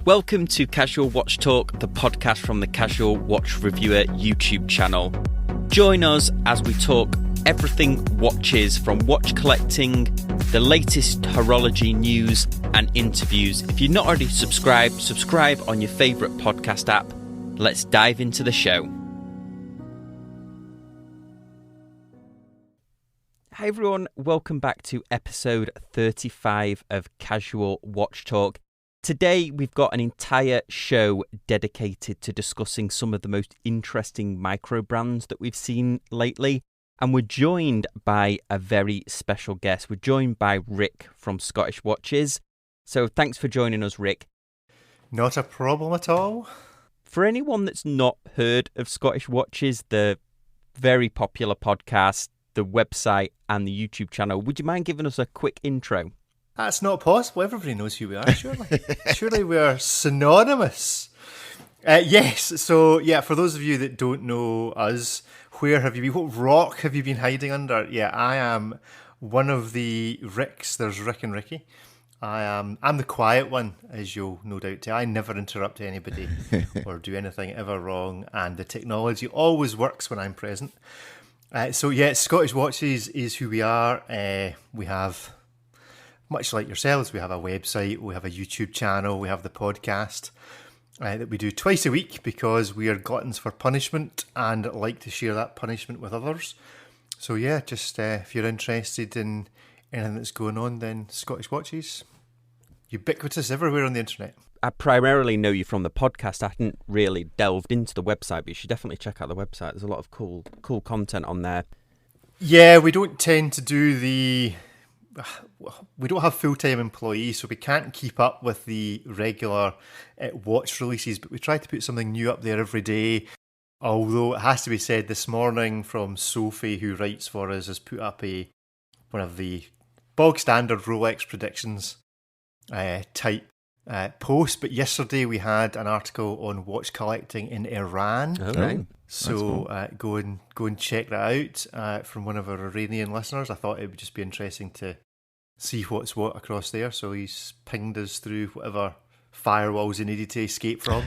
Welcome to Casual Watch Talk, the podcast from the Casual Watch Reviewer YouTube channel. Join us as we talk everything watches, from watch collecting, the latest horology news and interviews. If you're not already subscribed, subscribe on your favourite podcast app. Let's dive into the show. Hi everyone, welcome back to episode 35 of Casual Watch Talk. Today we've got an entire show dedicated to discussing some of the most interesting microbrands that we've seen lately. And we're joined by a very special guest. We're joined by Rick from Scottish Watches. So thanks for joining us, Rick. Not a problem at all. For anyone that's not heard of Scottish Watches, the very popular podcast, the website and the YouTube channel, would you mind giving us a quick intro? That's not possible. Everybody knows who we are, surely. Surely we are synonymous. Yes, so for those of you that don't know us, where have you been? What rock have you been hiding under? Yeah, I am one of the Ricks. There's Rick and Ricky. I'm the quiet one, as you'll no doubt tell. I never interrupt anybody or do anything ever wrong, and the technology always works when I'm present. Scottish Watches is who we are. We have, much like yourselves, we have a website, we have a YouTube channel, we have the podcast that we do twice a week because we are gluttons for punishment and like to share that punishment with others. So if you're interested in anything that's going on, then Scottish Watches, ubiquitous everywhere on the internet. I primarily know you from the podcast. I hadn't really delved into the website, but you should definitely check out the website. There's a lot of cool content on there. Yeah, we don't tend to do we don't have full-time employees, so we can't keep up with the regular watch releases, but we try to put something new up there every day. Although it has to be said, this morning from Sophie, who writes for us, has put up one of the bog standard Rolex predictions type posts. But yesterday we had an article on watch collecting in Iran. Okay. So cool. Go and check that out from one of our Iranian listeners. I thought it would just be interesting to see what's what across there. So he's pinged us through whatever firewalls he needed to escape from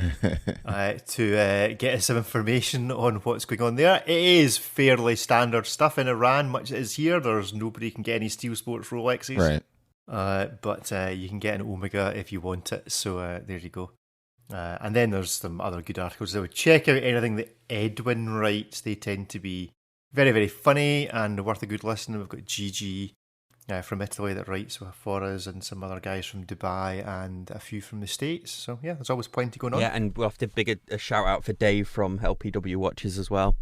to get us some information on what's going on there. It is fairly standard stuff in Iran, much as it is here. Nobody can get any Steel Sports Rolexes. Right. But you can get an Omega if you want it. So there you go. And then there's some other good articles. So check out anything that Edwin writes. They tend to be very, very funny and worth a good listen. We've got Gigi from Italy that writes for us, and some other guys from Dubai and a few from the States. So there's always plenty going on. Yeah, and we'll have to big a shout out for Dave from LPW Watches as well,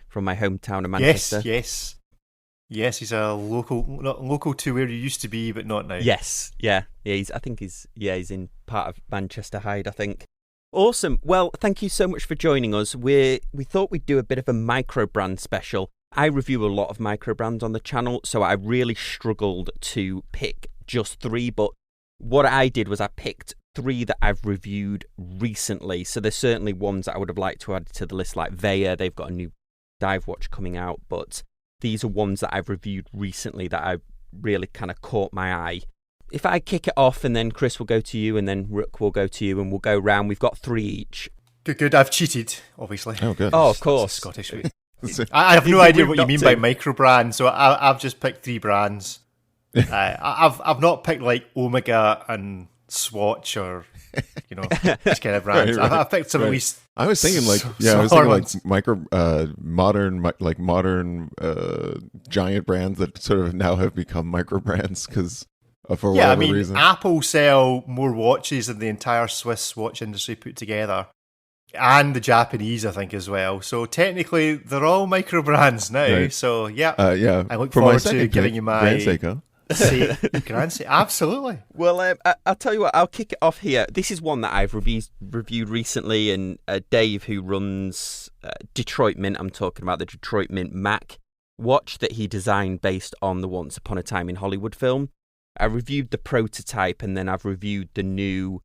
from my hometown of Manchester. Yes, he's a not local to where you used to be, but not now. Yes, yeah. He's in part of Manchester Hyde, I think. Awesome. Well, thank you so much for joining us. We thought we'd do a bit of a microbrand special. I review a lot of microbrands on the channel, so I really struggled to pick just 3. But what I did was I picked 3 that I've reviewed recently. So there's certainly ones that I would have liked to add to the list, like Veya. They've got a new dive watch coming out, but these are ones that I've reviewed recently that I really kind of caught my eye. If I kick it off, and then Chris will go to you, and then Rook will go to you, and we'll go round. We've got 3 each. Good. I've cheated, obviously. Oh, good. Oh, of course. Scottish. I have no idea what you mean by microbrand, so I've just picked 3 brands. I've not picked like Omega and Swatch or this kind of brands. Right. I've picked some at least. I was thinking modern giant brands that sort of now have become microbrands because for whatever reason. Apple sell more watches than the entire Swiss watch industry put together. And the Japanese, I think, as well. So technically, they're all microbrands now. Right. So I look forward to giving you my Grand Seiko. Grand Seiko, absolutely. Well, I'll tell you what. I'll kick it off here. This is one that I've reviewed recently, and Dave, who runs Detroit Mint, I'm talking about the Detroit Mint Mac watch that he designed based on the Once Upon a Time in Hollywood film. I reviewed the prototype, and then I've reviewed the new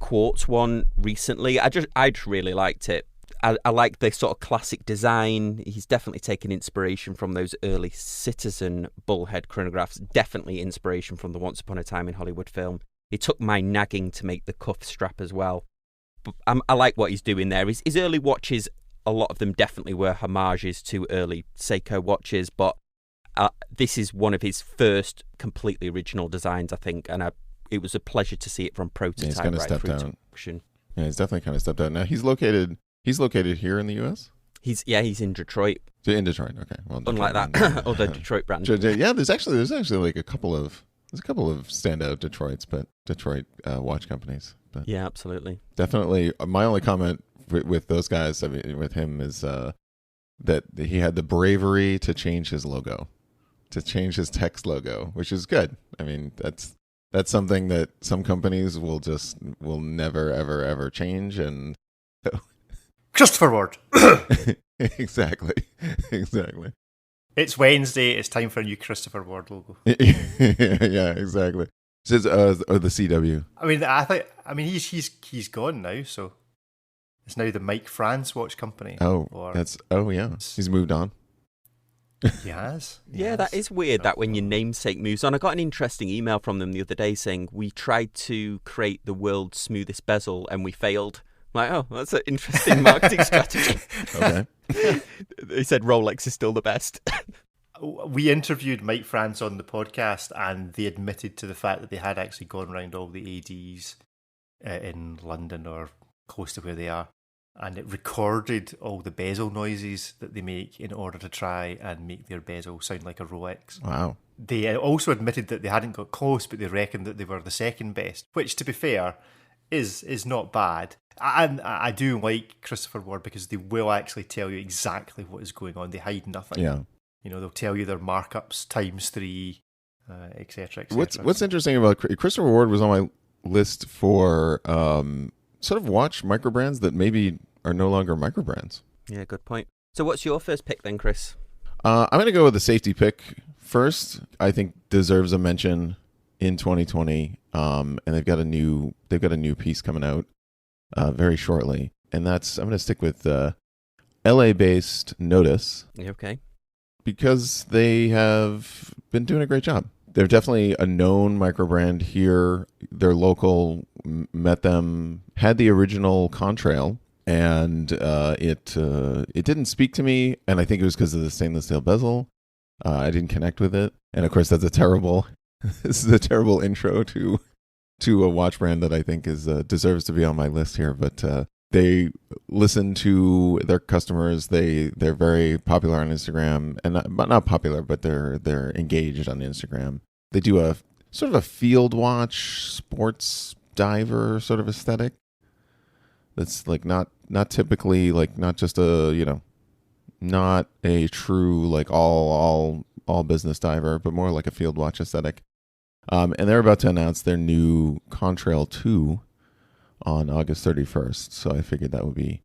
quartz one recently. I just really liked it. I like the sort of classic design. He's definitely taken inspiration from those early Citizen bullhead chronographs. Definitely inspiration from the Once Upon a Time in Hollywood film. It took my nagging to make the cuff strap as well. But I like what he's doing there. His early watches, a lot of them definitely were homages to early Seiko watches, but this is one of his first completely original designs, I think, and it was a pleasure to see it from prototype right through to production. Yeah, he's definitely kind of stepped out. Now he's located here in the U.S. He's in Detroit. In Detroit, okay. Well, unlike that other Detroit brand. Yeah, there's actually like a couple of standout Detroit watch companies. But yeah, absolutely. Definitely, my only comment with those guys, I mean, with him, is that he had the bravery to change his logo, to change his text logo, which is good. I mean, that's something that some companies will never ever change. And Christopher Ward. Exactly. It's Wednesday. It's time for a new Christopher Ward logo. Yeah, exactly. It says the CW. I mean, he's gone now, so it's now the Mike France Watch Company. Yeah. He's moved on. He has. Yeah, that is weird. That when your namesake moves on. I got an interesting email from them the other day saying we tried to create the world's smoothest bezel and we failed. I'm like, oh, that's an interesting marketing strategy. Okay. They said Rolex is still the best. We interviewed Mike France on the podcast, and they admitted to the fact that they had actually gone around all the ADs in London or close to where they are, and it recorded all the bezel noises that they make in order to try and make their bezel sound like a Rolex. Wow. They also admitted that they hadn't got close, but they reckoned that they were the second best, which, to be fair, is not bad. And I do like Christopher Ward because they will actually tell you exactly what is going on. They hide nothing. Yeah. You know, they'll tell you their markups ×3, etc. What's interesting about Christopher Ward was on my list for sort of watch microbrands that maybe are no longer microbrands. Yeah, good point. So what's your first pick then, Chris? I'm going to go with the safety pick first. I think deserves a mention in 2020, and they've got a new piece coming out very shortly, and I'm going to stick with LA-based Notice. Okay. Because they have been doing a great job. They're definitely a known microbrand here. They're local. Met them, had the original Contrail, and it didn't speak to me. And I think it was because of the stainless steel bezel. I didn't connect with it, and of course that's a terrible. This is a terrible intro to a watch brand that I think deserves to be on my list here. But they listen to their customers. They're very popular on Instagram, and not popular, but they're engaged on Instagram. They do a sort of a field watch, sports diver sort of aesthetic. That's like not typically like not just not a true like all business diver, but more like a field watch aesthetic. And they're about to announce their new Contrail 2 on August 31st. So I figured that would be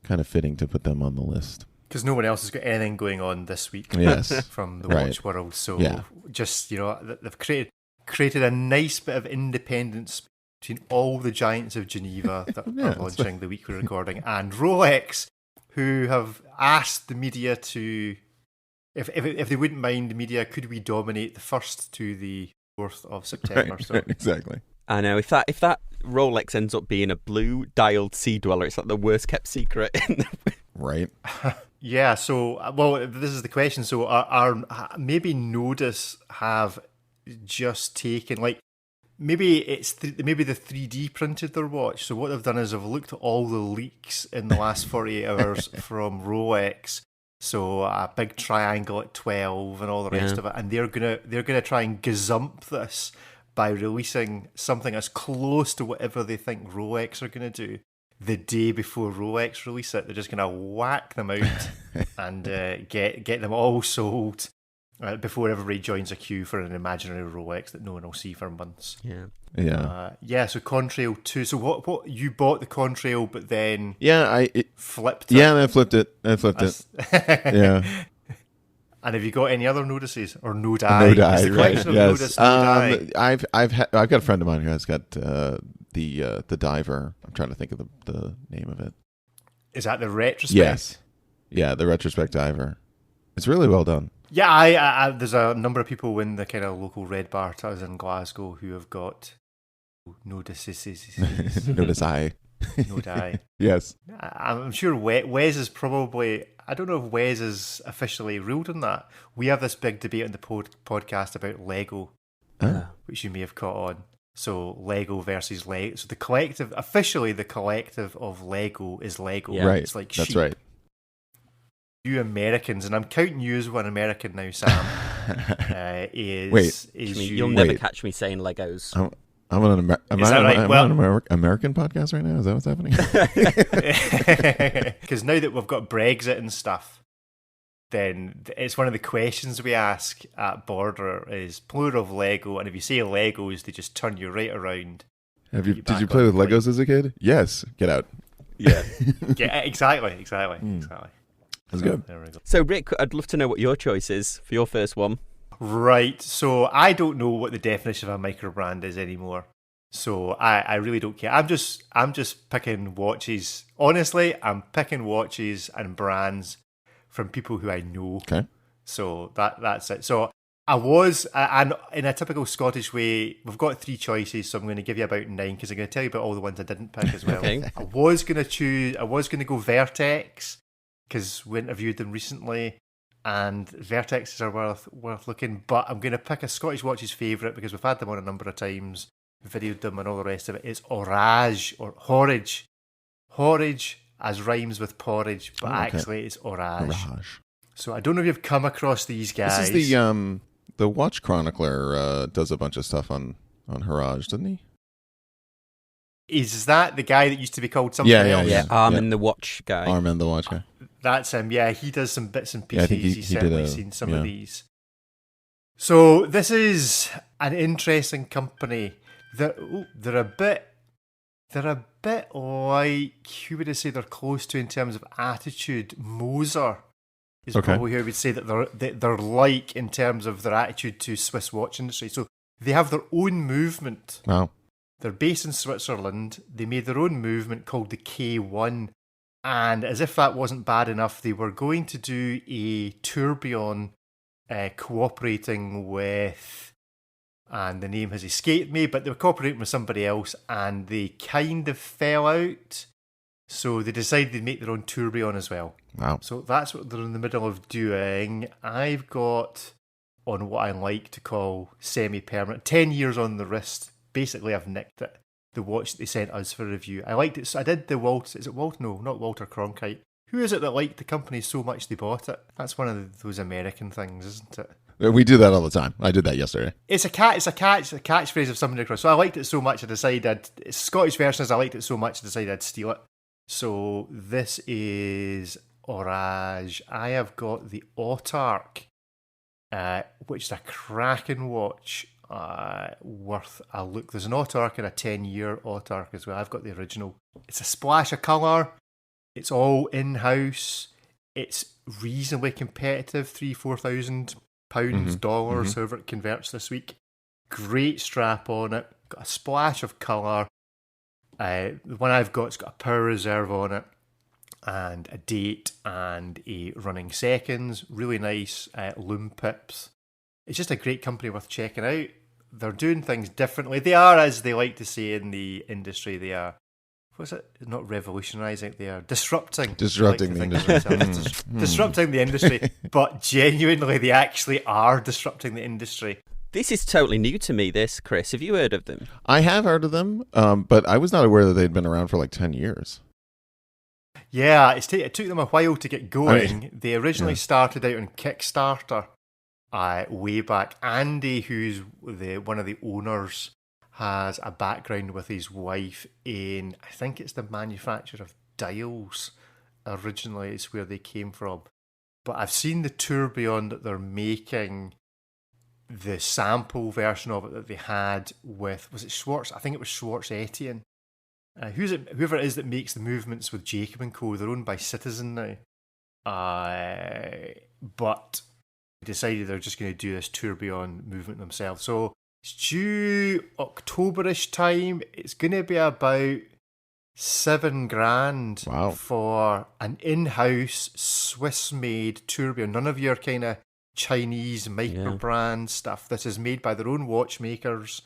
kind of fitting to put them on the list. Because no one else has got anything going on this week from the watch world. So just, they've created a nice bit of independence between all the giants of Geneva that are launching the week we're recording and Rolex, who have asked the media to, if they wouldn't mind the media, could we dominate the 1st to the 4th of September? Right, exactly. I know, if that Rolex ends up being a blue dialed Sea Dweller, it's like the worst kept secret. Right. Yeah, so, well, this is the question. So are maybe Notice have just taken, like, maybe maybe the 3D printed their watch. So what they've done is they've looked at all the leaks in the last 48 hours from Rolex. So a big triangle at 12 and all the rest of it. And they're gonna try and gazump this by releasing something as close to whatever they think Rolex are going to do the day before Rolex release it. They're just going to whack them out and get them all sold before everybody joins a queue for an imaginary Rolex that no one will see for months. Yeah. So Contrail 2. So what you bought the Contrail, but then flipped it? Yeah, and I flipped it. Yeah. And have you got any other notices or no die? No die, right? Yes. Notice, no die. I've got a friend of mine who has got the diver. I'm trying to think of the name of it. Is that the retrospect? Yes. Yeah, the retrospect diver. It's really well done. Yeah, I there's a number of people in the kind of local Red Bar towers in Glasgow who have got No decisions. Notice I. No die. Yes. I'm sure Wes is probably. I don't know if Wes is officially ruled on that. We have this big debate on the podcast about Lego, which you may have caught on. So Lego versus Lego. So officially the collective of Lego is Lego. Yeah. Right. It's like That's sheep. right. You Americans, and I'm counting you as one American now, Sam. You'll never catch me saying Legos. I'm on an American podcast right now. Is that what's happening? Because now that we've got Brexit and stuff, then it's one of the questions we ask at Border is plural of Lego, and if you say Legos, they just turn you right around. Did you play with Legos as a kid? Yes. Get out. Yeah. Yeah, exactly. That's good. There we go. So, Rick, I'd love to know what your choice is for your first one. Right, so I don't know what the definition of a microbrand is anymore. So I really don't care. I'm just picking watches. Honestly, I'm picking watches and brands from people who I know. Okay. So that's it. So I was, and in a typical Scottish way, we've got 3 choices, so I'm going to give you about 9 because I'm going to tell you about all the ones I didn't pick as well. Okay. I was going to go Vertex because we interviewed them recently. And Vertexes are worth looking, but I'm going to pick a Scottish watches favourite because we've had them on a number of times, videoed them and all the rest of it. It's Orage or Horage. Horage as rhymes with porridge, but actually it's Orage. So I don't know if you've come across these guys. This is the Watch Chronicler does a bunch of stuff on Horage, doesn't he? Is that the guy that used to be called something else? Yeah, Armin the Watch guy. Armin the Watch guy. That's him, yeah. He does some bits and pieces. Yeah, I think He's certainly seen some of yeah. these. So this is an interesting company. They're a bit like, who would I say they're close to in terms of attitude? Moser is probably who I would say that they're like in terms of their attitude to Swiss watch industry. So they have their own movement. Wow. They're based in Switzerland. They made their own movement called the K1. And as if that wasn't bad enough, they were going to do a tourbillon cooperating with, and the name has escaped me, but they were cooperating with somebody else and they kind of fell out. So they decided they'd make their own tourbillon as well. Wow. So that's what they're in the middle of doing. I've got on what I like to call semi-permanent, 10 years on the wrist. Basically, I've nicked it. The watch that they sent us for review. I liked it. So I did the Walter. Is it Walter? No, not Walter Cronkite. Who is it that liked the company so much they bought it? That's one of those American things, isn't it? We do that all the time. I did that yesterday. It's a catchphrase of somebody across. So I liked it so much I decided. It's Scottish version is I liked it so much I decided I'd steal it. So this is Orage. I have got the Autark, which is a cracking watch. Worth a look. There's an Autark and a 10-year Autark as well. I've got the original. It's a splash of colour. It's all in-house. It's reasonably competitive, £3,000-4,000, dollars, however it converts this week. Great strap on it. Got a splash of colour. The one I've got's got a power reserve on it and a date and a running seconds. Really nice loom pips. It's just a great company worth checking out. They're doing things differently. They are, as they like to say in the industry, they are, what's it? Not revolutionising, they are disrupting. Disrupting the industry. Disrupting the industry, but genuinely they actually are disrupting the industry. This is totally new to me, this, Chris. Have you heard of them? I have heard of them, but I was not aware that they'd been around for like 10 years. Yeah, it took them a while to get going. They originally started out on Kickstarter. Way back. Andy, who's one of the owners, has a background with his wife in, I think it's the manufacture of dials. Originally, it's where they came from. But I've seen the tourbillon that they're making, the sample version of it that they had with, was it Schwartz? I think it was Schwartz Etienne. Whoever it is that makes the movements with Jacob & Co. They're owned by Citizen now. But decided they're just going to do this tourbillon movement themselves. So it's due Octoberish time. It's going to be about $7,000 for an in-house Swiss-made tourbillon. None of your kind of Chinese microbrand stuff. This is made by their own watchmakers.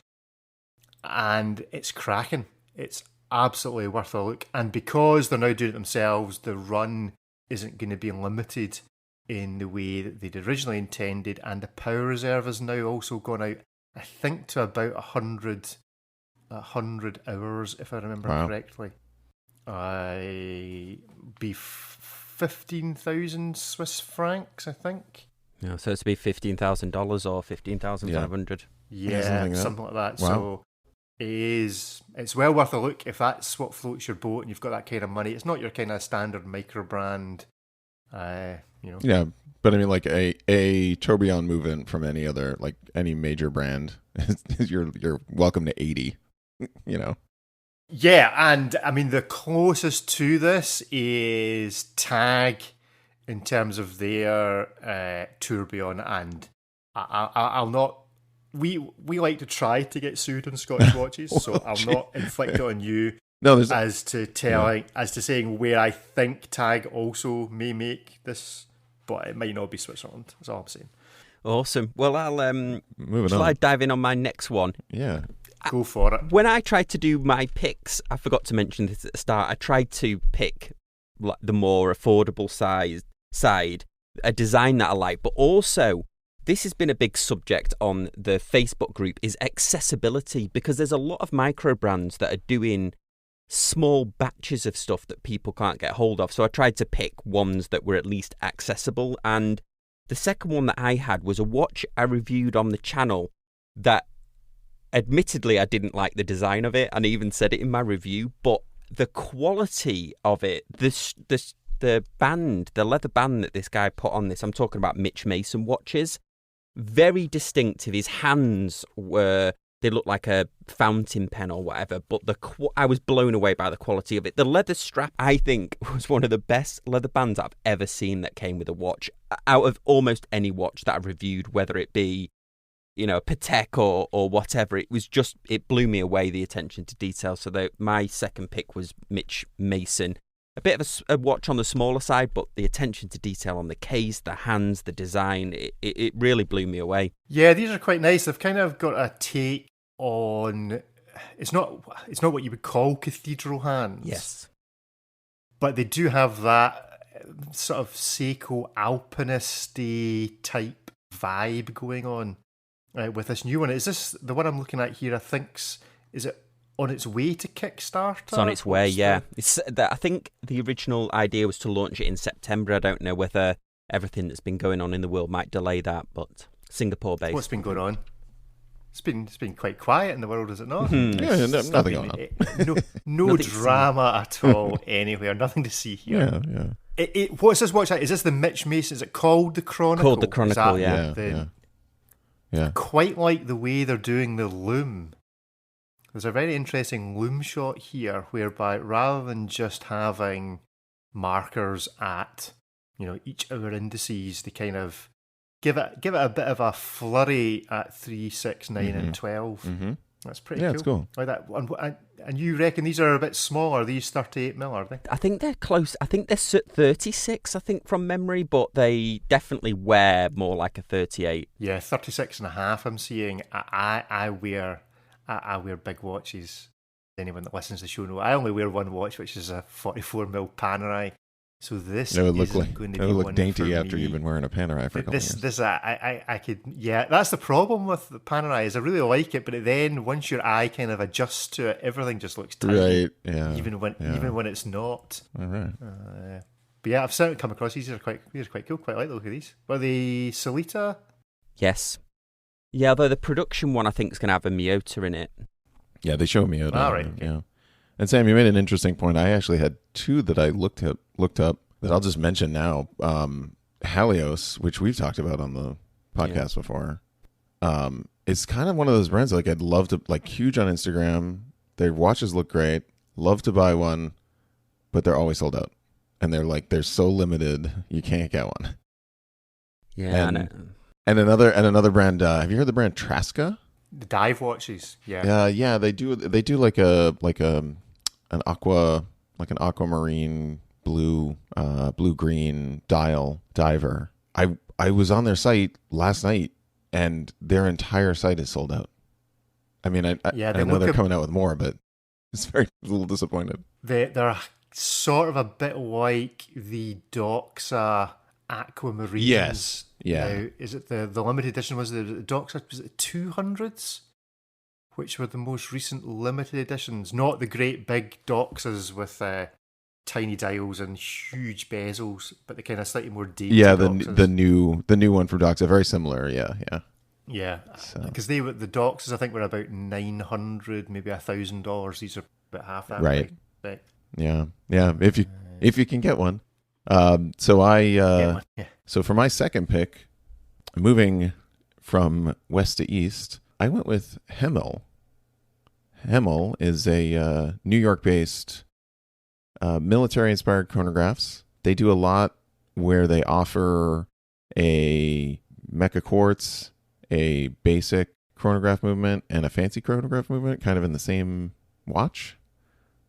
and it's cracking. It's absolutely worth a look. And because they're now doing it themselves, the run isn't going to be limited in the way that they'd originally intended, and the power reserve has now also gone out, I think, to about 100 hours, if I remember correctly. Be 15,000 Swiss francs, I think. Yeah, so it's to be $15,000 or 15,500. Yeah, something like that. Wow. So it's well worth a look if that's what floats your boat and you've got that kind of money. It's not your kind of standard micro brand, Yeah, but I mean, like a tourbillon movement from any major brand, you're welcome to 80. Yeah, and I mean the closest to this is Tag in terms of their tourbillon, and I'll not. We like to try to get sued on Scottish watches, so I'll not inflict it on you. No, as to saying where I think Tag also may make this, but it might not be Switzerland. That's all I'm saying. Awesome. Well, shall I dive in on my next one? Yeah. Go for it. When I tried to do my picks, I forgot to mention this at the start. I tried to pick the more affordable side, a design that I like, but also this has been a big subject on the Facebook group is accessibility, because there's a lot of micro brands that are doing small batches of stuff that people can't get hold of. So I tried to pick ones that were at least accessible, and the second one that I had was a watch I reviewed on the channel that admittedly I didn't like the design of it, and I even said it in my review, but the quality of it, the leather band that this guy put on this, I'm talking about Mitch Mason watches, very distinctive. His hands they look like a fountain pen or whatever, but I was blown away by the quality of it. The leather strap, I think, was one of the best leather bands I've ever seen that came with a watch, out of almost any watch that I've reviewed, whether it be, a Patek or whatever. It blew me away, the attention to detail. So my second pick was Mitch Mason. A bit of a watch on the smaller side, but the attention to detail on the case, the hands, the design, it really blew me away. Yeah, these are quite nice. They've kind of got a take on, it's not what you would call cathedral hands. Yes. But they do have that sort of Seiko alpinisty type vibe going on with this new one. Is this the one I'm looking at here? I think, is it on its way to Kickstarter? It's on its way, yeah. I think the original idea was to launch it in September. I don't know whether everything that's been going on in the world might delay that, but Singapore-based. What's been going on? It's been quite quiet in the world, is it not? Yeah, nothing going on. No drama at all anywhere. Nothing to see here. Yeah. What's this watch like? Is this the Mitch Mason? Is it called the Chronicle? Called the Chronicle, Yeah. I quite like the way they're doing the loom. There's a very interesting loom shot here, whereby rather than just having markers at each hour indices, they kind of give it a bit of a flurry at 3, 6, 9, and 12. Mm-hmm. That's pretty cool. cool. It's cool. Like that. And you reckon these are a bit smaller? These 38mm, are they? I think they're close. I think they're 36, I think, from memory, but they definitely wear more like a 38. Yeah, 36 and a half. I'm seeing. I wear big watches. Anyone that listens to the show know I only wear one watch, which is a 44mm Panerai. So this it would look one dainty for after me. you've been wearing a Panerai for a couple of years. This I could, yeah. That's the problem with the Panerai, is I really like it, but then once your eye kind of adjusts to it, everything just looks tiny. Right. Yeah. Even when it's not. All right. But yeah, I've certainly come across these. These are quite cool. Quite like the look of these. Were they Solita? Yes. Yeah, although the production one I think is going to have a Miyota in it. Yeah, they show Miyota. All right. Okay. Yeah. And Sam, you made an interesting point. I actually had two that I looked up that I'll just mention now. Halios, which we've talked about on the podcast before. It's kind of one of those brands like I'd love to, like, huge on Instagram. Their watches look great. Love to buy one, but they're always sold out. And they're so limited, you can't get one. Yeah. And another brand, have you heard the brand Traska? The dive watches. Yeah. Yeah, they do like an aquamarine blue green dial diver. I was on their site last night and their entire site is sold out. I mean, Yeah, I know they're coming out with more, but it's a little disappointed. They're sort of a bit like the Doxa Aquamarines. Yes. Yeah. Now, is it the limited edition? Was it the Doxa? Was it 200s? Which were the most recent limited editions? Not the great big Doxas with tiny dials and huge bezels, but the kind of slightly more dated. Yeah, Doxas. the new one from Doxa, very similar. Yeah. Yeah, because the Doxas I think were about $900, maybe $1,000. These are about half that. Right. Right. Yeah. If you can get one. So for my second pick, moving from west to east, I went with Hemel. Hemel is a New York-based military-inspired chronographs. They do a lot where they offer a mecha quartz, a basic chronograph movement, and a fancy chronograph movement, kind of in the same watch,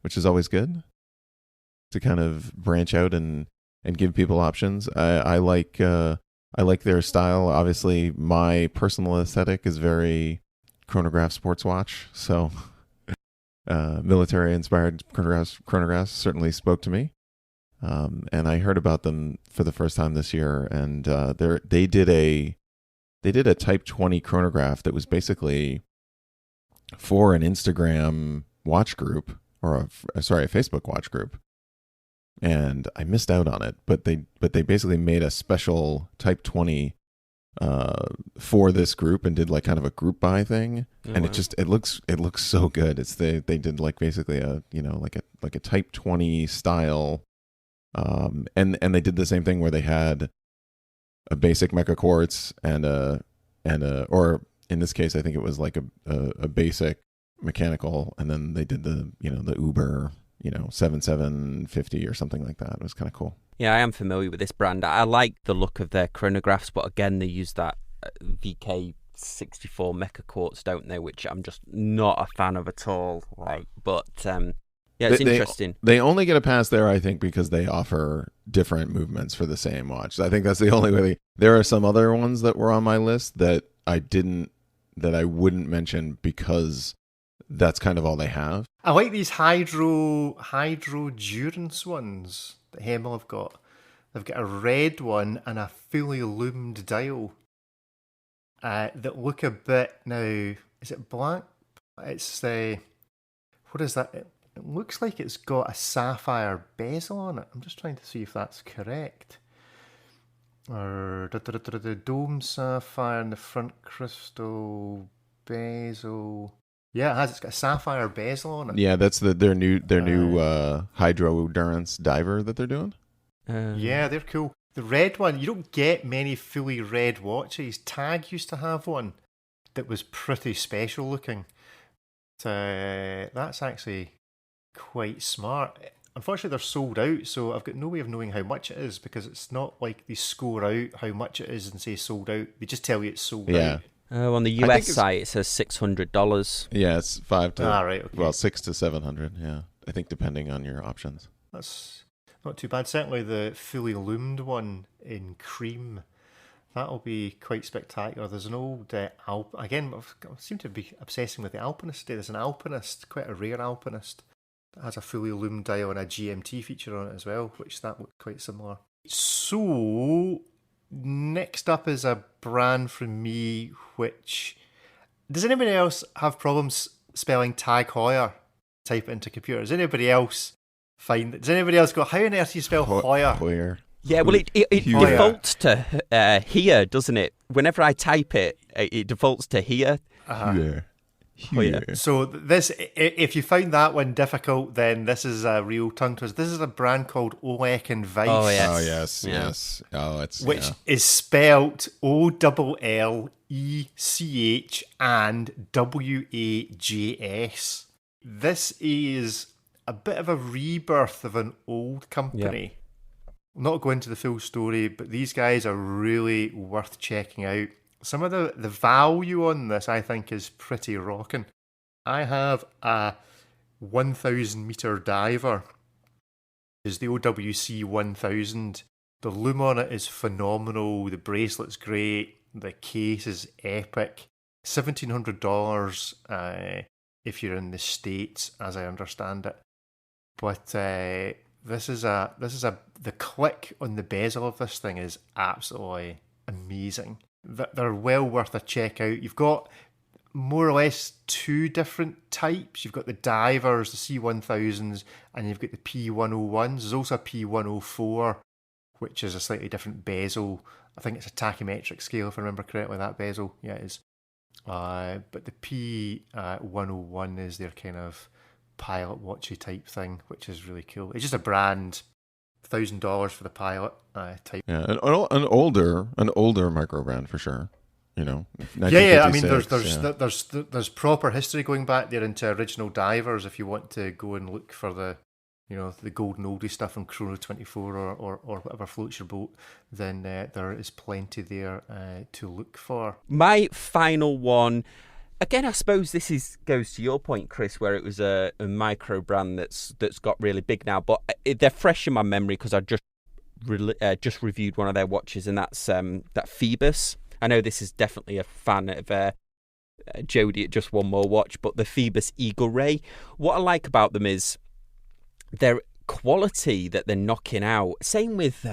which is always good to kind of branch out and give people options. I like their style. Obviously, my personal aesthetic is very chronograph sports watch, so military inspired chronographs certainly spoke to me. And I heard about them for the first time this year, and they did a Type 20 chronograph that was basically for an Instagram watch group, or a Facebook watch group. And I missed out on it, but they basically made a special Type 20 for this group and did like kind of a group buy thing. Oh, and wow. it looks so good. They did like basically a like a Type 20 style, and they did the same thing where they had a basic mecha quartz and or in this case I think it was like a basic mechanical, and then they did the Uber 7750 or something like that. It was kind of cool. Yeah, I am familiar with this brand. I like the look of their chronographs, but again, they use that VK64 mecha quartz, don't they? Which I'm just not a fan of at all. But yeah, it's interesting. They only get a pass there, I think, because they offer different movements for the same watch. I think that's the only way. There are some other ones that were on my list that I wouldn't mention because that's kind of all they have. I like these hydro durance ones that Hemel have got. They've got a red one and a fully loomed dial that look a bit now. Is it black? It's what is that? It looks like it's got a sapphire bezel on it. I'm just trying to see if that's correct. Or the dome sapphire in the front crystal bezel. Yeah, it has. It's got a sapphire bezel on it. Yeah, that's their new hydro durance diver that they're doing. Yeah, they're cool. The red one, you don't get many fully red watches. Tag used to have one that was pretty special looking. That's actually quite smart. Unfortunately, they're sold out, so I've got no way of knowing how much it is because it's not like they score out how much it is and say sold out. They just tell you it's sold out. On the US site, it says $600. Yeah, it's $600 to $700. Yeah, I think depending on your options. That's not too bad. Certainly the fully loomed one in cream, that'll be quite spectacular. There's an old again, I seem to be obsessing with the Alpinist today. There's an Alpinist, quite a rare Alpinist, that has a fully loomed dial and a GMT feature on it as well, which that looked quite similar. So next up is a brand from me, which... Does anybody else have problems spelling Tag Heuer? Type it into computer. Does anybody else find... Does anybody else go, how on earth do you spell Heuer? Heuer. Yeah, well, it defaults to here, doesn't it? Whenever I type it, it defaults to here. Here. So this, if you find that one difficult, then this is a real tongue twister. This is a brand called Olek and Weiss. Oh yes. Oh, which is spelled OLLECH and WAJS. This is a bit of a rebirth of an old company. Yep. Not going into the full story, but these guys are really worth checking out. Some of the value on this, I think, is pretty rocking. I have a 1,000 meter diver. It's the OWC 1000. The loom on it is phenomenal. The bracelet's great. The case is epic. $1,700 if you're in the States, as I understand it. But the click on the bezel of this thing is absolutely amazing. They're well worth a check out. You've got more or less two different types. You've got the divers, the C1000s, and you've got the P101s. There's also a P104, which is a slightly different bezel. I think it's a tachymetric scale, if I remember correctly, that bezel. Yeah, it is. But the P101 is their kind of pilot watchy type thing, which is really cool. It's just a brand, $1,000 for the pilot type. Yeah, an older micro brand for sure. You know, yeah. I mean, 1956, there's proper history going back there into original divers. If you want to go and look for the golden oldie stuff on Chrono 24 or whatever floats your boat, then there is plenty there to look for. My final one, again, I suppose this goes to your point, Chris, where it was a micro brand that's got really big now, but they're fresh in my memory because I just reviewed one of their watches, and that's that Phoebus. I know this is definitely a fan of Jodie at Just One More Watch, but the Phoebus Eagle Ray. What I like about them is their quality that they're knocking out. Same with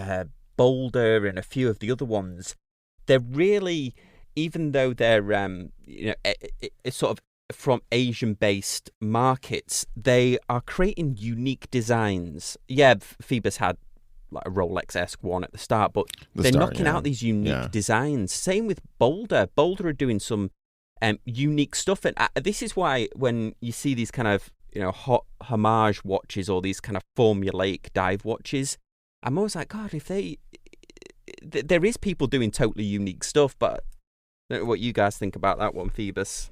Boulder and a few of the other ones. They're really, even though they're it's sort of from Asian-based markets, they are creating unique designs. Yeah, Phoebus had like a Rolex-esque one at the start, but they're knocking out these unique designs. Same with Boulder. Boulder are doing some unique stuff, and this is why when you see these kind of homage watches or these kind of formulaic dive watches, I'm always like, God, if there is people doing totally unique stuff, but I don't know what you guys think about that one, Phoebus.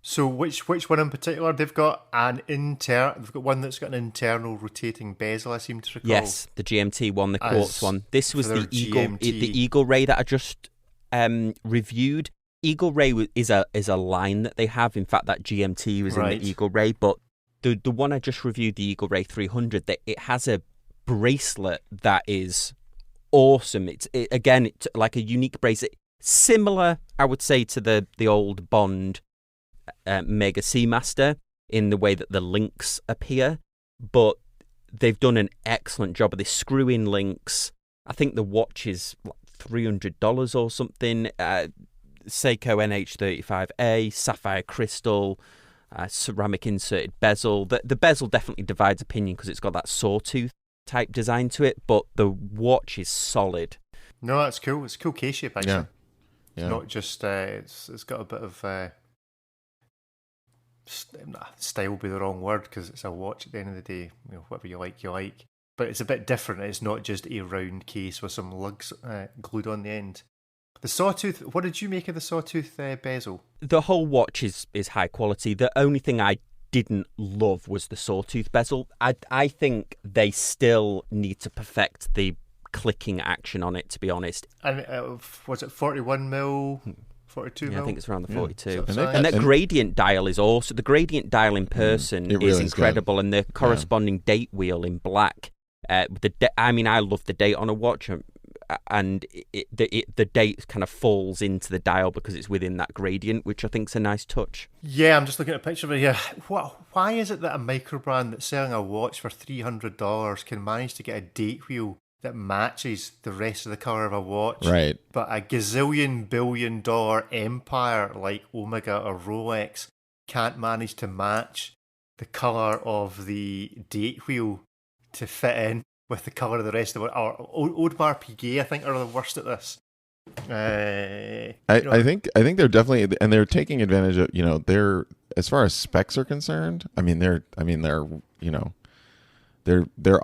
So which one in particular? They've got they've got one that's got an internal rotating bezel, I seem to recall. Yes, the GMT one, the quartz one. This was the Eagle Ray that I just reviewed. Eagle Ray is a line that they have. In fact, that GMT was in the Eagle Ray, but the one I just reviewed, the Eagle Ray 300, it has a bracelet that is awesome. It's like a unique bracelet, similar, I would say, to the old Bond Mega Seamaster in the way that the links appear, but they've done an excellent job of this screw-in links. I think the watch is like $300 or something. Seiko NH35A, sapphire crystal, ceramic inserted bezel. The bezel definitely divides opinion because it's got that sawtooth type design to it, but the watch is solid. No, that's cool. It's a cool case shape, actually. Yeah. It's not just it's got a bit of style would be the wrong word because it's a watch at the end of the day. Whatever you like. But it's a bit different. It's not just a round case with some lugs glued on the end. The sawtooth, what did you make of the sawtooth bezel? The whole watch is high quality. The only thing I didn't love was the sawtooth bezel. I think they still need to perfect the clicking action on it, to be honest. And was it 41 mil? 42 mil? I think it's around the 42. So and that gradient dial is also... The gradient dial in person is incredible, and the corresponding date wheel in black. I love the date on a watch, and the date kind of falls into the dial because it's within that gradient, which I think is a nice touch. Yeah, I'm just looking at a picture of it here. Why is it that a micro brand that's selling a watch for $300 can manage to get a date wheel that matches the rest of the colour of a watch, right? But a gazillion billion dollar empire like Omega or Rolex can't manage to match the colour of the date wheel to fit in with the colour of the rest of it. Audemars Piguet, I think, are the worst at this. I think they're definitely, and they're taking advantage of, they're, as far as specs are concerned, they're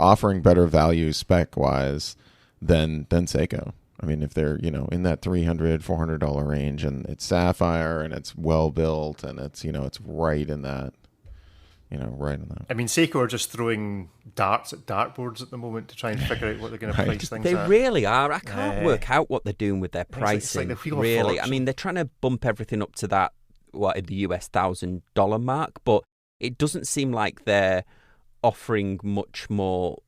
offering better value spec wise than Seiko. I mean, if they're, in that $300-$400 range, and it's sapphire and it's well built and it's, it's right in that. Right in that. I mean, Seiko are just throwing darts at dartboards at the moment to try and figure out what they're going to price things at. They really are. I can't work out what they're doing with their pricing. It's like the really. I mean, they're trying to bump everything up to that, in the US $1,000 mark, but it doesn't seem like they're offering much more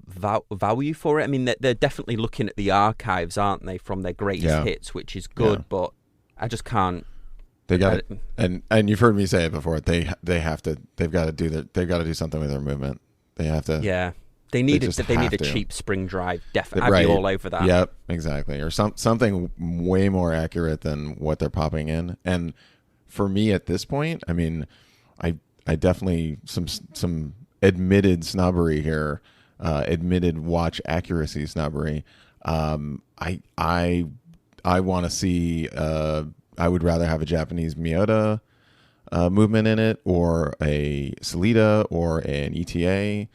value for it. I mean, they're definitely looking at the archives, aren't they, from their greatest hits, which is good, but I just can't They got it, and you've heard me say it before. They've got to do something with their movement. They have to. Yeah, they need a cheap spring drive. Definitely, I'd be all over that. Yep, exactly. Or something way more accurate than what they're popping in. And for me at this point, I mean, I definitely some admitted snobbery here, admitted watch accuracy snobbery. I want to see. I would rather have a Japanese Miyota movement in it, or a Solita, or an ETA,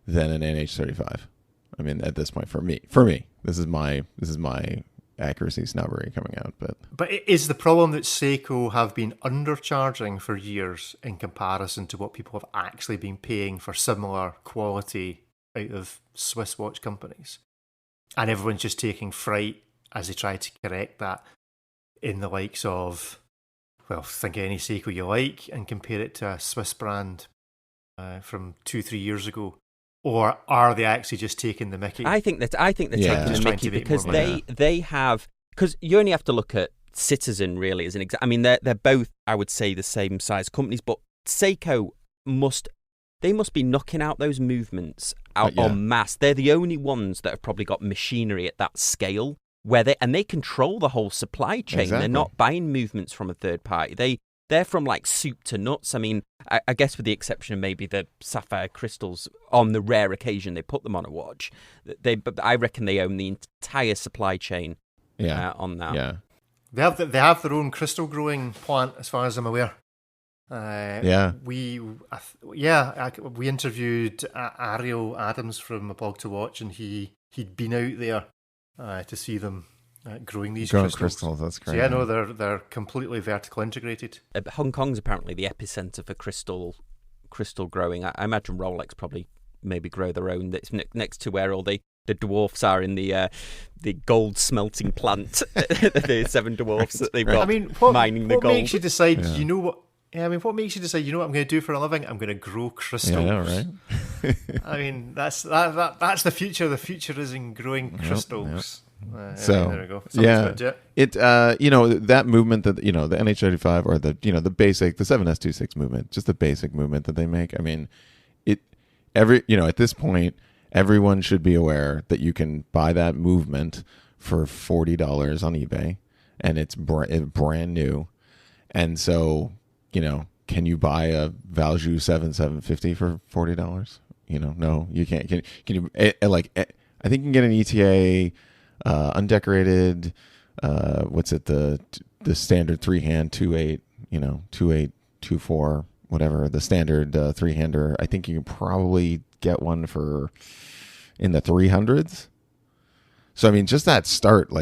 than an NH35. I mean, at this point, for me, this is my accuracy snobbery coming out. But is the problem that Seiko have been undercharging for years in comparison to what people have actually been paying for similar quality out of Swiss watch companies, and everyone's just taking fright as they try to correct that in the likes of, well, think of any Seiko you like and compare it to a Swiss brand from 2-3 years ago? Or are they actually just taking the mickey? I think they're taking the mickey because they have, because you only have to look at Citizen really as an example. I mean, they're both, I would say, the same size companies, but Seiko must be knocking out those movements out en masse. They're the only ones that have probably got machinery at that scale where they control the whole supply chain. Exactly. They're not buying movements from a third party. They're from like soup to nuts. I mean, I guess with the exception of maybe the sapphire crystals, on the rare occasion they put them on a watch, I reckon they own the entire supply chain on that. Yeah, they have their own crystal growing plant, as far as I'm aware. We interviewed Ariel Adams from A Bog to Watch, and he'd been out there to see them growing these crystals. That's crazy. So no, they're completely vertical integrated. Hong Kong's apparently the epicenter for crystal growing. I imagine Rolex probably maybe grow their own. That's next to where all the dwarfs are in the gold smelting plant. The 7 dwarfs that they've got mining the gold. What makes you decide? You know what? Yeah, I mean, what makes you decide? You know what I'm going to do for a living? I'm going to grow crystals. Yeah, right. I mean, that's the future. The future is in growing crystals. Yep. So there we go. It that movement that the NH35 or the basic, the 7S26 movement, just the basic movement that they make. I mean, at this point, everyone should be aware that you can buy that movement for $40 on eBay, and it's brand new, and so. Can you buy a Valjoux 750 for $40? No, you can't. Can you? I think you can get an ETA, undecorated. What's it? The standard 3-hand 2.8. 2.8, 2.4, whatever. The standard 3-hander. I think you can probably get one for in the 300s. So I mean, just that start,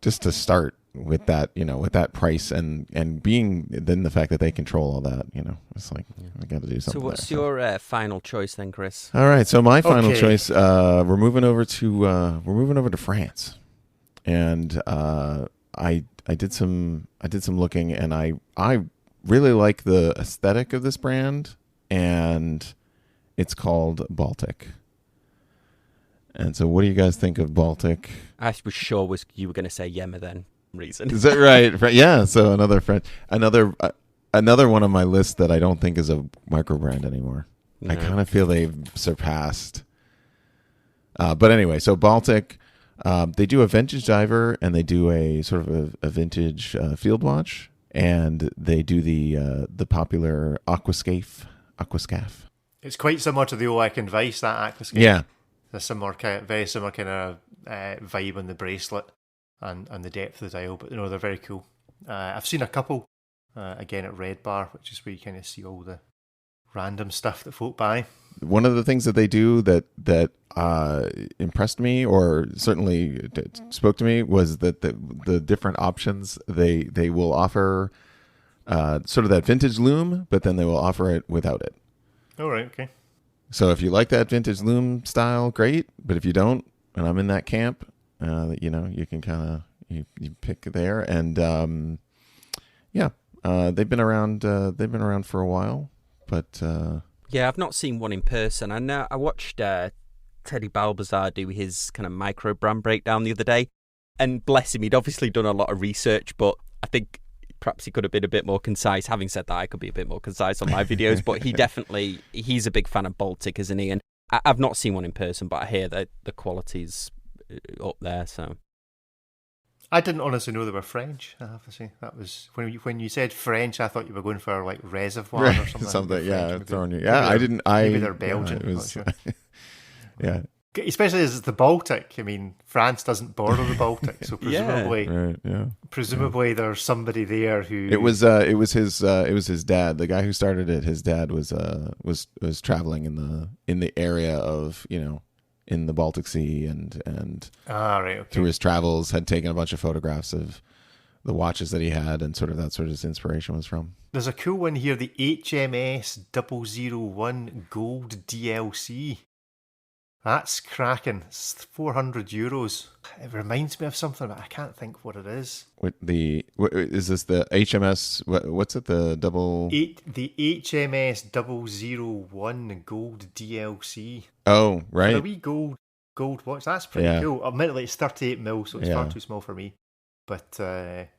just to start. With that, with that price and being then the fact that they control all that, it's like I got to do something. So what's your final choice then, Chris? All right, so my final choice, we're moving over to France, and I did some looking, and I really like the aesthetic of this brand, and it's called Baltic. And so, what do you guys think of Baltic? I was sure you were going to say Yema then. Reason. Is that right? Yeah. So another one on my list that I don't think is a micro brand anymore. No. I kind of feel they've surpassed. But anyway, so Baltic, they do a vintage diver and they do a sort of a vintage field watch, and they do the popular aquascape. It's quite similar to the Oak and Vice, that aquascape. Yeah. It's a very similar kind of vibe on the bracelet. And the depth of the dial, but they're very cool. I've seen a couple again at Red Bar, which is where you kind of see all the random stuff that folk buy. One of the things that they do that impressed me, or certainly spoke to me, was that the different options they will offer, sort of that vintage loom, but then they will offer it without it. All right, okay. So if you like that vintage loom style, great. But if you don't, and I'm in that camp. You can kind of you pick there, and they've been around. They've been around for a while, but I've not seen one in person. I watched Teddy Balbazar do his kind of micro brand breakdown the other day, and bless him, he'd obviously done a lot of research, but I think perhaps he could have been a bit more concise. Having said that, I could be a bit more concise on my videos, but he's a big fan of Baltic, isn't he? And I've not seen one in person, but I hear that the quality's up there, so... I didn't honestly know they were French, I have to say. That was when you said French, I thought you were going for like Reservoir or something. Something, yeah, throwing you. Yeah, I didn't. Maybe they're Belgian. Yeah, it was, sure. Yeah. Especially as it's the Baltic. I mean, France doesn't border the Baltic, so presumably, right, there's somebody there who. It was his dad. The guy who started it. His dad was traveling in the area of, in the Baltic Sea and right, okay. Through his travels had taken a bunch of photographs of the watches that he had, and sort of that's where his inspiration was from. There's a cool one here, the HMS 001 Gold DLC. That's cracking. It's €400. It reminds me of something, but I can't think what it is. Is this the HMS? What's it? The HMS 001 Gold DLC. Oh, right. A wee gold watch. That's pretty cool. Admittedly, it's 38mm, so it's far too small for me. But quite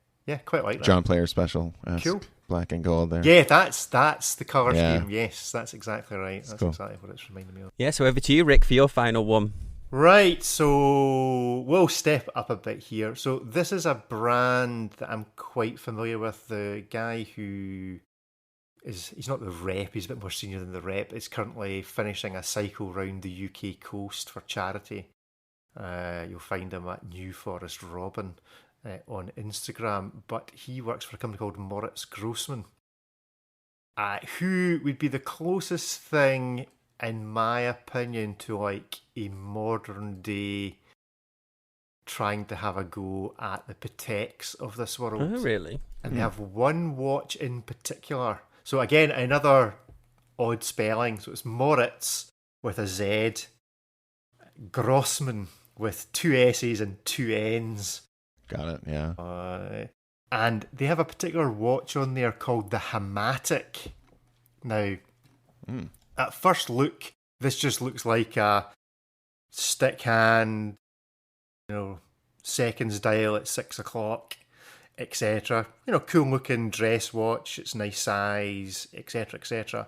like that. John Player special. Cool. Black and gold there. Yeah, that's the colour scheme. Yes, that's exactly right. That's cool. Exactly what it's reminding me of. Yeah, so over to you, Rick, for your final one. Right, so we'll step up a bit here. So this is a brand that I'm quite familiar with. The guy who he's not the rep, he's a bit more senior than the rep, is currently finishing a cycle round the UK coast for charity. You'll find him at New Forest Robin on Instagram, but he works for a company called Moritz Grossman, who would be the closest thing, in my opinion, to like a modern day trying to have a go at the Pateks of this world. Oh, really? And they have one watch in particular. So again, another odd spelling. So it's Moritz with a Z, Grossman with two S's and two N's. Got it, yeah. And they have a particular watch on there called the Hamatic. Now, at first look, this just looks like a stick hand, seconds dial at 6 o'clock, etc. Cool looking dress watch, it's nice size, etc., etc.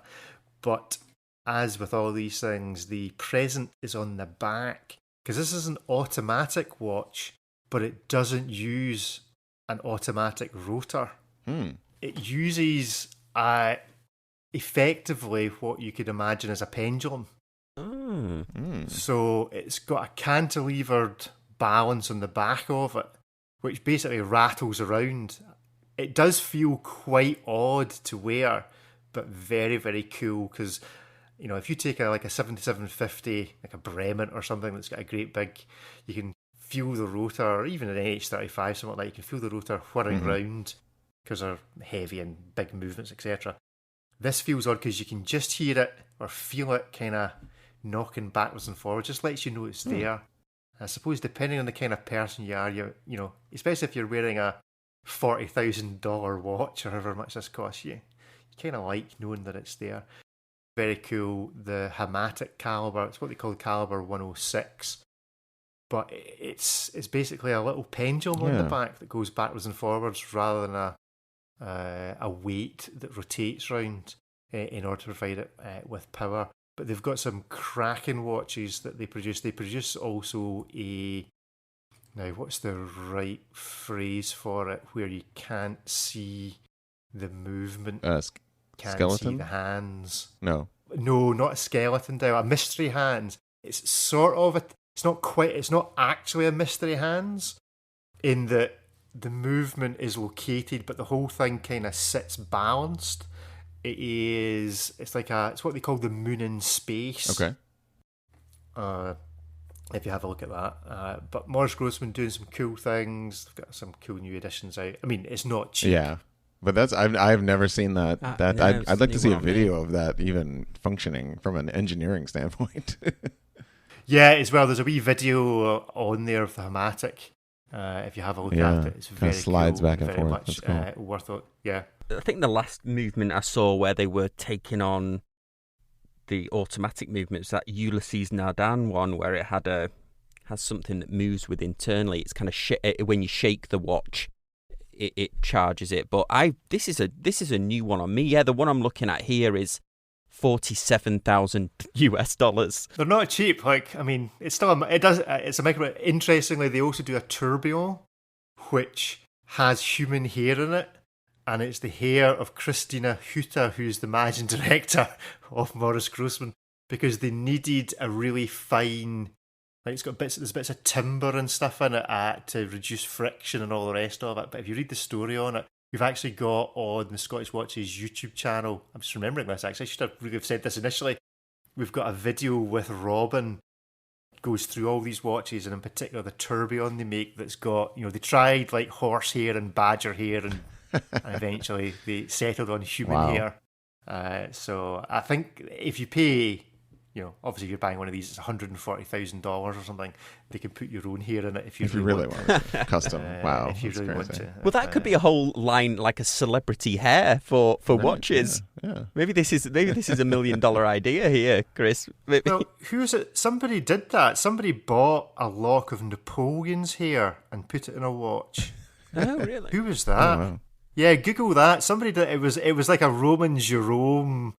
But as with all these things, the present is on the back, because this is an automatic watch, but it doesn't use an automatic rotor. It uses effectively what you could imagine as a pendulum. So it's got a cantilevered balance on the back of it, which basically rattles around. It does feel quite odd to wear, but very, very cool, because if you take a 7750, like a Bremen or something that's got a great big, you can feel the rotor, or even an NH35, something like that, you can feel the rotor whirring round because they're heavy and big movements, etc. This feels odd because you can just hear it or feel it kind of knocking backwards and forwards. Just lets you know it's there. I suppose depending on the kind of person you are, especially if you're wearing a $40,000 watch or however much this costs you kind of like knowing that it's there. Very cool. The Hamatic caliber, it's what they call the caliber 106. But it's basically a little pendulum on the back that goes backwards and forwards rather than a weight that rotates round in order to provide it with power. But they've got some cracking watches that they produce. They produce also now what's the right phrase for it, where you can't see the movement, can't skeleton? see the hands. No, not a skeleton dial, a mystery hands. It's sort of it's not actually a mystery hands, in that the movement is located, but the whole thing kind of sits balanced. It's what they call the moon in space. Okay. If you have a look at that. But Morris Grossman doing some cool things. They've got some cool new editions out. I mean, it's not cheap. Yeah. But I've never seen that. I'd like to see a video of that even functioning from an engineering standpoint. Yeah, as well. There's a wee video on there of the Hamatic. If you have a look at it, it's very slides cool, back and very forth. much That's cool. worth it. Yeah. I think the last movement I saw where they were taking on the automatic movements, that Ulysses Nardan one, where it has something that moves with internally. It's kind of when you shake the watch, it charges it. But this is a new one on me. Yeah, the one I'm looking at here is $47,000. They're not cheap. Like, I mean, it's a micro. Interestingly, they also do a tourbillon, which has human hair in it, and it's the hair of Christina Hutter, who's the managing director of Morris Grossman, because they needed a really fine, like, there's bits of timber and stuff in it to reduce friction and all the rest of it. But if you read the story on it, we've actually got on the Scottish Watches YouTube channel, I'm just remembering this actually, I should have really said this initially, we've got a video with Robin, goes through all these watches, and in particular the tourbillon they make that's got, they tried like horsehair and badger hair, and eventually they settled on human hair. So I think if you pay, obviously if you're buying one of these, it's $140,000 or something. They can put your own hair in it if you really want it. Custom. Wow. If you really want to. Well, that could be a whole line, like a celebrity hair for watches. Yeah. Maybe this is a $1 million idea here, Chris. Maybe. Well, who is it? Somebody did that. Somebody bought a lock of Napoleon's hair and put it in a watch. Oh, really? Who was that? Oh, wow. Yeah, Google that. Somebody did. It was like a Roman Jerome.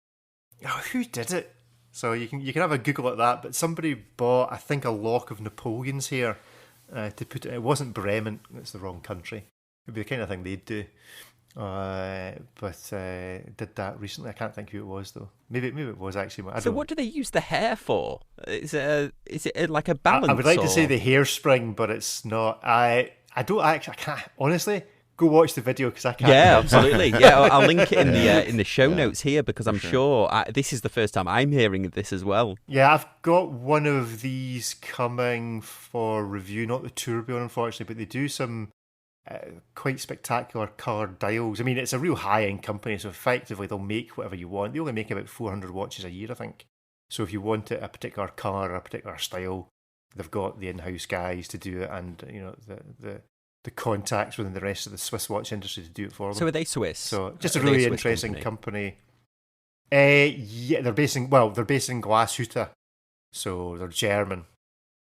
Oh, who did it? So you can have a Google at that. But somebody bought, I think, a lock of Napoleon's hair to put it. It wasn't Bremen. It's the wrong country. It'd be the kind of thing they'd do. But did that recently. I can't think who it was though. Maybe it was actually. So what do they use the hair for? Is it like a balance? I would like to say the hairspring, but it's not. I can't honestly. Go watch the video because I can't. Yeah, absolutely. Yeah, I'll link it in the show notes here because I'm sure this is the first time I'm hearing of this as well. Yeah, I've got one of these coming for review, not the tourbillon unfortunately, but they do some quite spectacular coloured dials. I mean, it's a real high-end company, so effectively they'll make whatever you want. They only make about 400 watches a year, I think. So if you want it a particular colour or a particular style, they've got the in-house guys to do it, and the contacts within the rest of the Swiss watch industry to do it for them. So are they Swiss? So just a really interesting company. Yeah, they're based in Glashütte, so they're German.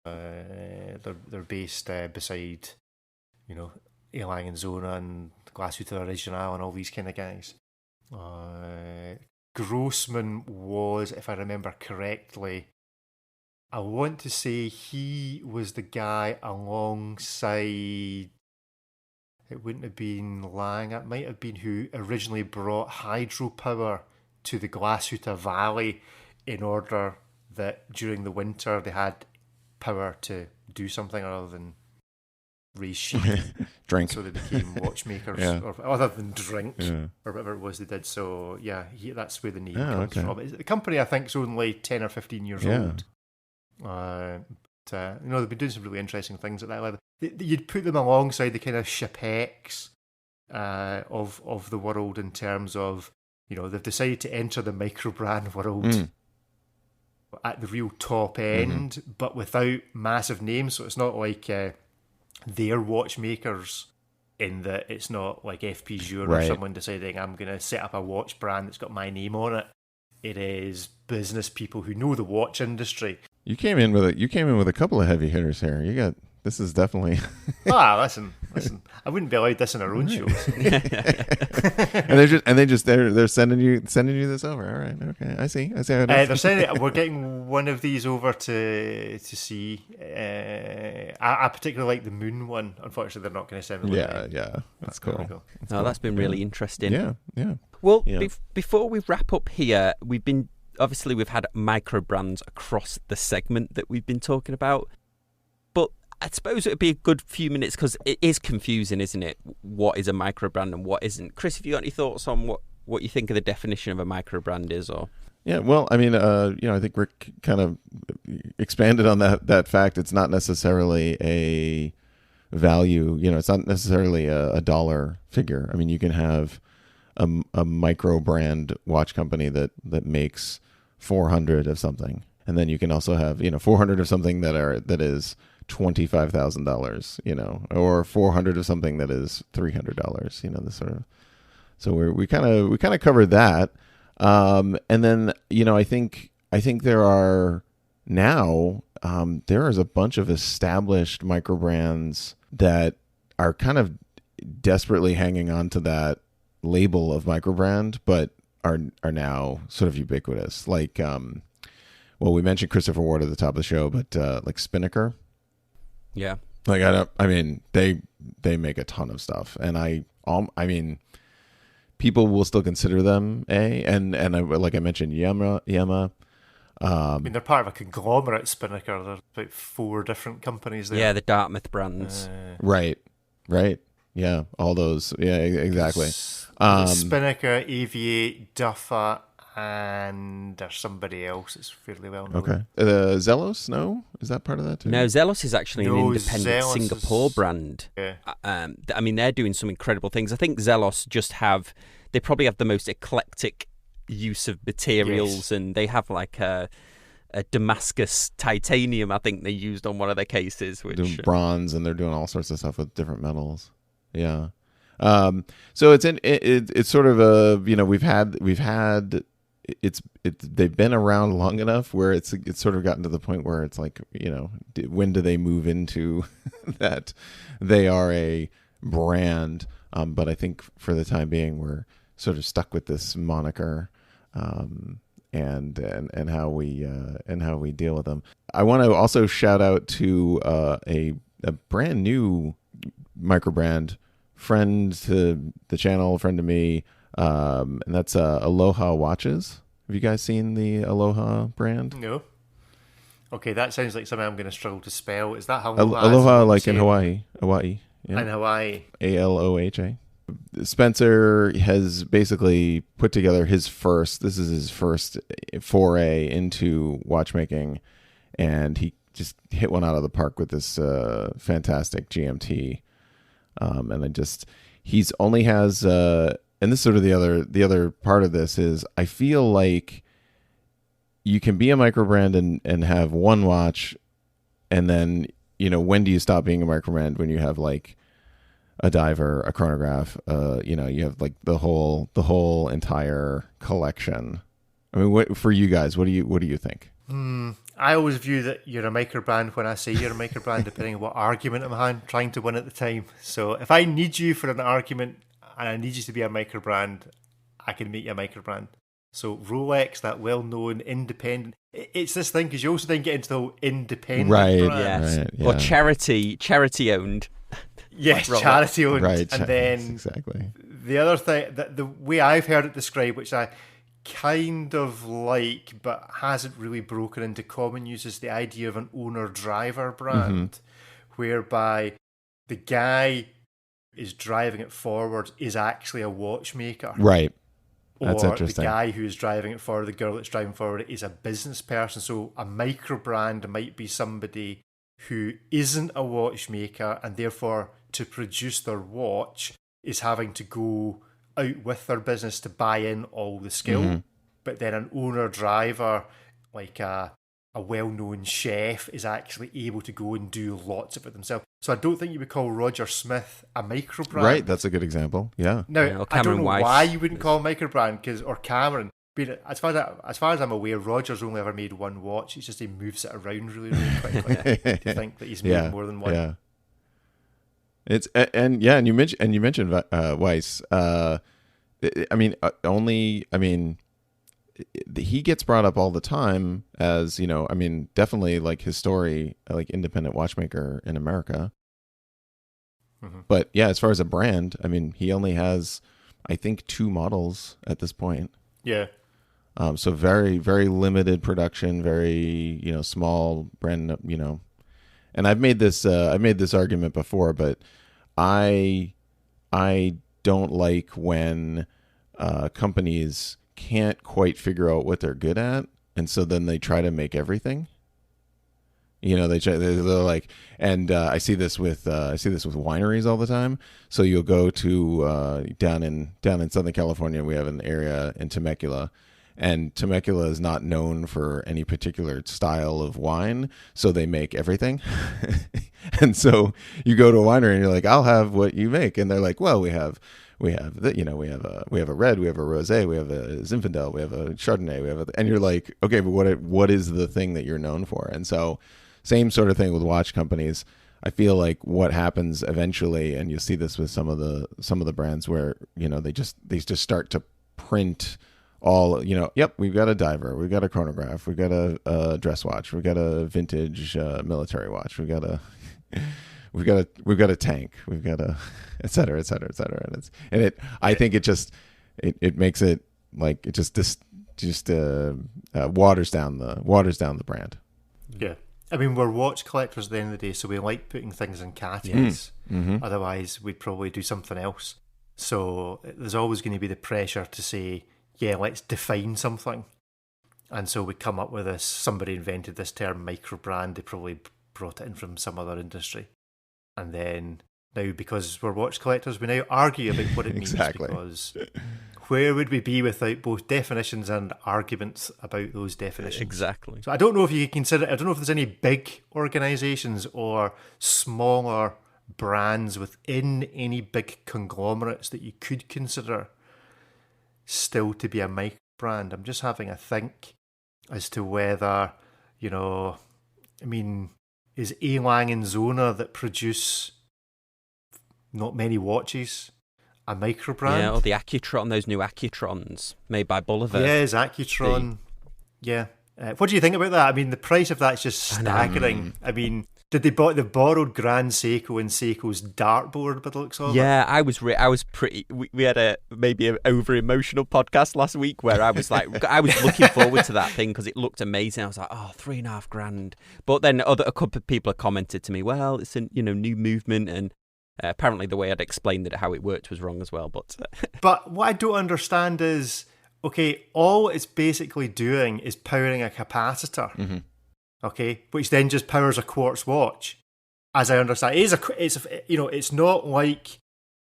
They're based beside, Erlangen-Zonen and Glashütte Original and all these kind of guys. Grossman was, if I remember correctly, I want to say he was the guy alongside. It wouldn't have been Lang. It might have been who originally brought hydropower to the Glashütte Valley in order that during the winter they had power to do something other than raise sheep. Drink. So they became watchmakers, or other than drink, or whatever it was they did. So yeah, that's where the name comes from. The company, I think, is only 10 or 15 years old. They've been doing some really interesting things at that level. You'd put them alongside the kind of Chapex of the world in terms of, they've decided to enter the microbrand world at the real top end, but without massive names. So it's not like they're watchmakers in that it's not like FP Jour or someone deciding I'm going to set up a watch brand that's got my name on it. It is business people who know the watch industry. You came in with a couple of heavy hitters here. This is definitely. Listen. I wouldn't be allowed this in our own shows. and they're sending you this over. All right, okay, I see. They're sending. We're getting one of these over to see. I particularly like the moon one. Unfortunately, they're not going to send me. Yeah, that's cool. That's been really interesting. Yeah. Well, before we wrap up here, we've had micro brands across the segment that we've been talking about, but I suppose it would be a good few minutes because it is confusing, isn't it? What is a micro brand and what isn't? Chris, have you got any thoughts on what you think of the definition of a micro brand is? Or yeah, well, I mean, I think Rick kind of expanded on that fact. It's not necessarily a value. It's not necessarily a dollar figure. I mean, you can have a micro brand watch company that makes 400 of something, and then you can also have 400 of something that is $25,000, or 400 of something that is $300, this sort of. So we kind of covered that, and then I think there are now there is a bunch of established micro brands that are kind of desperately hanging on to that label of microbrand, but are now sort of ubiquitous. Like, we mentioned Christopher Ward at the top of the show, but like Spinnaker. Yeah. Like they make a ton of stuff, and I mean, people will still consider them and like I mentioned, Yema. I mean, they're part of a conglomerate, Spinnaker. There's about 4 different companies there. Yeah, the Dartmouth brands. Right. Yeah, all those. Yeah, exactly. Spinnaker, Aviate, Duffa, and there's somebody else that's fairly well known. Okay. Zelos, no? Is that part of that too? No, Zelos is actually an independent Zelos Singapore brand. Yeah. I mean, they're doing some incredible things. I think Zelos they probably have the most eclectic use of materials, and they have like a Damascus titanium, I think they used on one of their cases. Which doing bronze, and they're doing all sorts of stuff with different metals. Yeah. So it's sort of a, they've been around long enough where it's sort of gotten to the point where it's like, when do they move into that they are a brand? But I think for the time being, we're sort of stuck with this moniker, and how we deal with them. I want to also shout out to a brand new microbrand, friend to the channel, friend to me, and that's Aloha Watches. Have you guys seen the Aloha brand? No. Okay, that sounds like something I'm going to struggle to spell. Is that how Aloha, like in Hawaii? Yeah. In Hawaii. Aloha. Spencer has basically put together his first foray into watchmaking, and he just hit one out of the park with this fantastic GMT. And he's only has, and this is sort of the other part of this is, I feel like you can be a microbrand and have one watch, and then, when do you stop being a microbrand? When you have like a diver, a chronograph, you have like the whole entire collection. I mean, for you guys, what do you think? I always view that you're a microbrand when I say you're a microbrand, depending on what argument I'm trying to win at the time. So if I need you for an argument and I need you to be a microbrand, I can make you a microbrand. So Rolex, that well-known independent, it's this thing, because you also then get into the whole independent brands. Right, yeah. Or charity owned. Yes, like charity owned. Right, and then exactly. The other thing, the way I've heard it described, which I kind of like but hasn't really broken into common use, is the idea of an owner-driver brand, whereby the guy is driving it forward is actually a watchmaker. Right. That's or interesting. The guy who's driving it forward, the girl that's driving forward, is a business person. So a microbrand might be somebody who isn't a watchmaker, and therefore to produce their watch is having to go out with their business to buy in all the skill. But then an owner-driver, like a well-known chef, is actually able to go and do lots of it themselves. So I don't think you would call Roger Smith a microbrand. Right, that's a good example. Yeah. Now, I don't know why you wouldn't call him microbrand, or Cameron. But as far as I'm aware, Roger's only ever made one watch. It's just he moves it around really, really quickly to think that he's made more than one. Yeah. And you mentioned Weiss. He gets brought up all the time as, definitely like his story, like independent watchmaker in America. But yeah, as far as a brand, he only has, I think, 2 models at this point. Yeah. So very, very limited production, very, small brand, and I've made this argument before, but I don't like when companies can't quite figure out what they're good at, and so then they try to make everything. They're like, and I see this with wineries all the time. So you'll go to down in Southern California, we have an area in Temecula, and Temecula is not known for any particular style of wine, so they make everything. And so you go to a winery and you're like, I'll have what you make, and they're like, well, we have a red, we have a rosé, we have a Zinfandel, we have a Chardonnay, and you're like, okay, but what is the thing that you're known for? And so same sort of thing with watch companies. I feel like what happens eventually, and you see this with some of the brands where, you know, they just start to print all, you know, yep, we've got a diver, we've got a chronograph, we've got a dress watch, we've got a vintage military watch, we've got a tank, we've got a et cetera, et cetera, et cetera. I think it makes it like, it just waters down the brand. Yeah. I mean, we're watch collectors at the end of the day, so we like putting things in categories. Mm-hmm. Otherwise, we'd probably do something else. So there's always going to be the pressure to say, yeah, let's define something. And so we come up with this, somebody invented this term microbrand, they probably brought it in from some other industry. And then now, because we're watch collectors, we now argue about what it means. Exactly. Because where would we be without both definitions and arguments about those definitions? Exactly. So I don't know if you consider, I don't know if there's any big organisations or smaller brands within any big conglomerates that you could consider still to be a micro brand. I'm just having a think as to whether, you know, I mean, is A-Lang and Zona that produce not many watches a micro brand? Yeah, or the Accutron, those new Accutrons made by Bolivar. Yeah, is Accutron. Yeah. What do you think about that? I mean, the price of that's just staggering. I mean, did they borrowed Grand Seiko and Seiko's dartboard by the looks of it? Yeah, I was pretty. We had maybe an over emotional podcast last week where I was like, I was looking forward to that thing because it looked amazing. I was like, oh, $3,500. But then a couple of people have commented to me, well, it's a new movement, and apparently the way I'd explained it, how it worked, was wrong as well. But but what I don't understand is, okay, all it's basically doing is powering a capacitor. Mm-hmm. Okay, which then just powers a quartz watch. As I understand, it's not like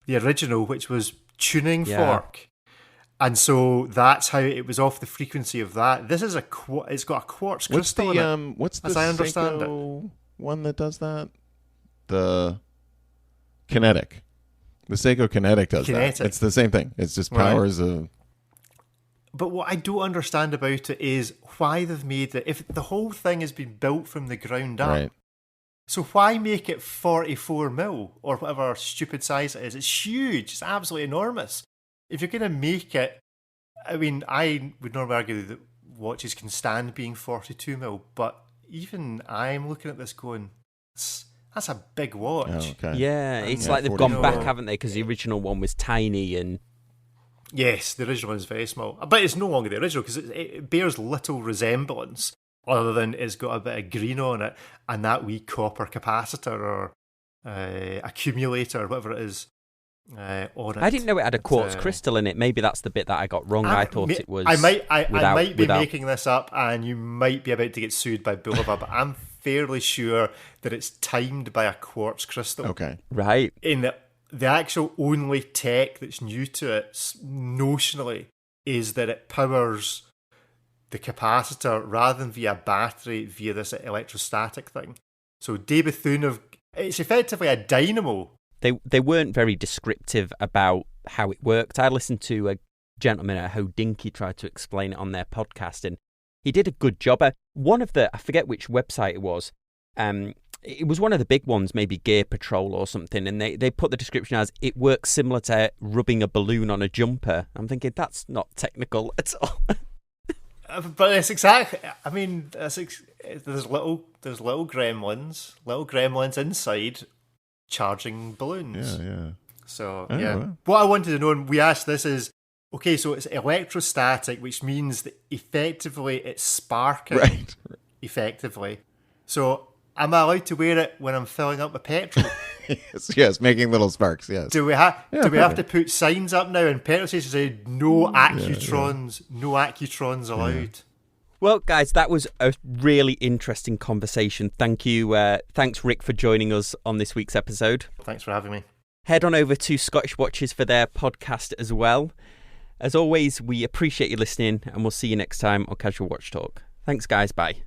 the original, which was tuning fork, and so that's how it was off the frequency of that. This is it's got a quartz crystal in it. What's the as I understand Seiko one that does that? The Kinetic. The Seiko Kinetic does that. It's the same thing. It's just powers of. But what I don't understand about it is why they've made it. If the whole thing has been built from the ground up, right. So why make it 44 mil or whatever stupid size it is? It's huge. It's absolutely enormous. If you're going to make it, I mean, I would normally argue that watches can stand being 42 mil, but even I'm looking at this going, that's a big watch. Oh, okay. yeah, it's like they've gone 44. back, haven't they? Because the original one was tiny and. Yes, the original is very small, but it's no longer the original because it bears little resemblance other than it's got a bit of green on it and that wee copper capacitor or accumulator, whatever it is, on it. I didn't know it had a quartz crystal in it. Maybe that's the bit that I got wrong. I thought it was. I might be making this up, and you might be about to get sued by Boulevard, but I'm fairly sure that it's timed by a quartz crystal. Okay. Right. In the actual only tech that's new to it, notionally, is that it powers the capacitor rather than via battery, via this electrostatic thing. So De Bethune it's effectively a dynamo. They weren't very descriptive about how it worked. I listened to a gentleman at Hodinkee try to explain it on their podcast, and he did a good job. One of I forget which website it was, it was one of the big ones, maybe Gear Patrol or something, and they put the description as, it works similar to rubbing a balloon on a jumper. I'm thinking, that's not technical at all. But it's exactly, I mean, there's little gremlins inside charging balloons. Yeah. So, Oh, yeah. wow. What I wanted to know, and we asked this is, okay, so it's electrostatic, which means that effectively it's sparking. Right. Effectively. So, am I allowed to wear it when I'm filling up with petrol? yes, making little sparks, yes. Do we have to put signs up now and petrol stations say no Accutrons allowed? Well, guys, that was a really interesting conversation. Thank you. Thanks, Rick, for joining us on this week's episode. Thanks for having me. Head on over to Scottish Watches for their podcast as well. As always, we appreciate you listening, and we'll see you next time on Casual Watch Talk. Thanks, guys. Bye.